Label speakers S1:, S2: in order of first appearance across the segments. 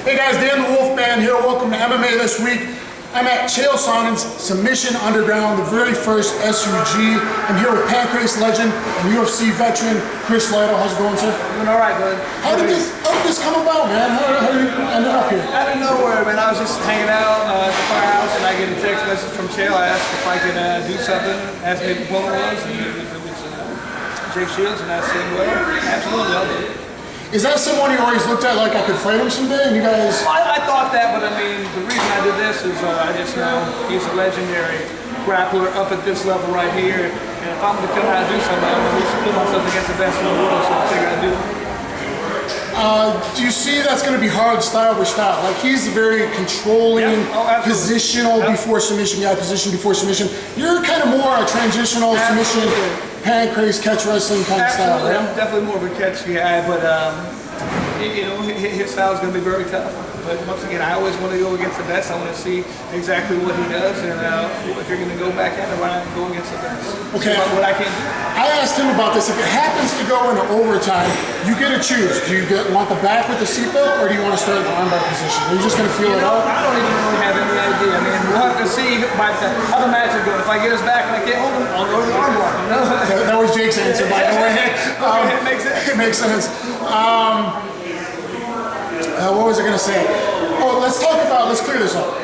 S1: Hey guys, Dan the Wolfman here. Welcome to MMA this week. I'm at Chael Sonnen's Submission Underground, the very first SUG. I'm here with Pancrase legend and UFC veteran Chris Lytle. How's it going, sir?
S2: Doing all right, bud.
S1: How did this come about, man? How did you end up here?
S2: Out of nowhere, man. I was just hanging out at the firehouse, and I get a text message from Chael. I asked if I could do something. Asked me who the opponent was, and it was Jake Shields, and I said, well, absolutely, I'll do it.
S1: Is that someone you always looked at like I could fight him someday, and you guys?
S2: Well, I thought that, but I mean, the reason I did this is I just know he's a legendary grappler up at this level right here, and if I'm going to come out and do something, I'm going to at least put myself against the best in the world, so I figured I'd do it.
S1: Do you see that's going to be hard style for style? Like he's very controlling, positional before submission, position before submission. You're kind of more a transitional submission, Pancrase, catch wrestling kind of style, right?
S2: I'm definitely more of a catch guy, but you know, his style is going to be very tough. But once again, I always want to go against the best. I want to see exactly what he does, and if you're going to go back at it, why not go against the best?
S1: Okay.
S2: What I can do.
S1: I asked him about this. If it happens to go into overtime, you get to choose. Do you want the back with the seatbelt, or do you want to start in the armbar position? Are you just going to feel it out?
S2: I don't even really have any idea. I mean, we'll have to see how the match is going. If I get his back and I can't hold him, I'll go to the armbar. You know?
S1: That was Jake's answer, by the way.
S2: It makes sense.
S1: It makes sense. What was I going to say? Oh, let's clear this up.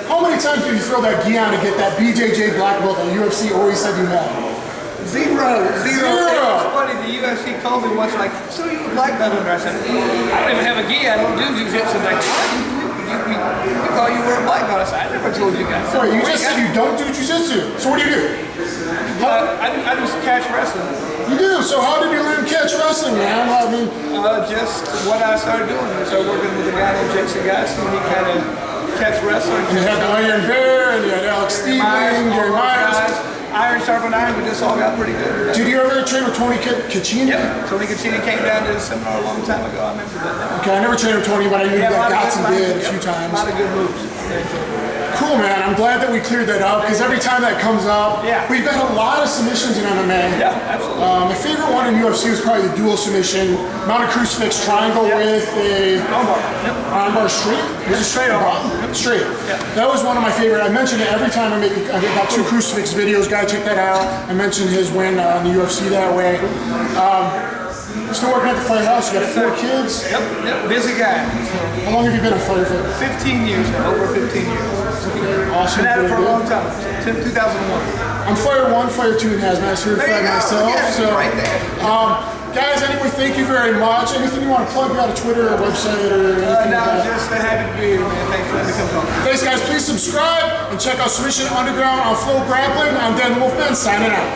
S1: How many times did you throw that gi on to get that BJJ black belt that UFC always said you had?
S2: Zero. It's funny, the UFC called me once, like, so you black belt under? I said, I don't even have a gi, I don't do jiu-jitsu. Like, we thought you were a black belt. I said, I never told you guys.
S1: Wait, you just said you don't do jiu-jitsu. So what do you do?
S2: I just catch wrestling.
S1: You do? So how did you learn catch wrestling, man? I mean,
S2: just what I started doing. I started working with a guy named Jake Shields, and he kind of catch wrestling.
S1: And you had the Iron Bear, and you had Alex Stevens, Gary Myers.
S2: Iron sharpened iron, but this all got pretty good.
S1: Did you ever train with Tony Caccini?
S2: Yep. Tony Caccini came down to the seminar a long time ago. I remember that.
S1: Okay, I never trained with Tony, but I knew that Gotson did a few times.
S2: A lot of good moves.
S1: Cool, man. I'm glad that we cleared that up, because every time that comes up, we've got a lot of submissions in MMA.
S2: Yeah, absolutely.
S1: My favorite one in UFC was probably the dual submission, mounted crucifix triangle with a armbar straight. Was it straight armbar? Straight. Yeah. That was one of my favorite. I mention it every time I got 2 crucifix videos. Guys, check that out. I mentioned his win on the UFC that way. Still working at the firehouse. You got 4 kids.
S2: Yep. Busy guy.
S1: How long have you been a fighter for?
S2: 15 years now. Over 15 years.
S1: Okay. Awesome.
S2: Been at it for a long time. Since 2001.
S1: I'm Fire 1, Fire 2 in hazmat certified myself. So,
S2: right there.
S1: Guys, anyway, thank you very much. Anything you want to plug? You got a Twitter or website or anything like that?
S2: Just happy to be here, man. Thanks for letting me come talk.
S1: Thanks, guys. Please subscribe and check out Submission Underground on Flow Grappling. I'm Dan the Wolfman, signing out.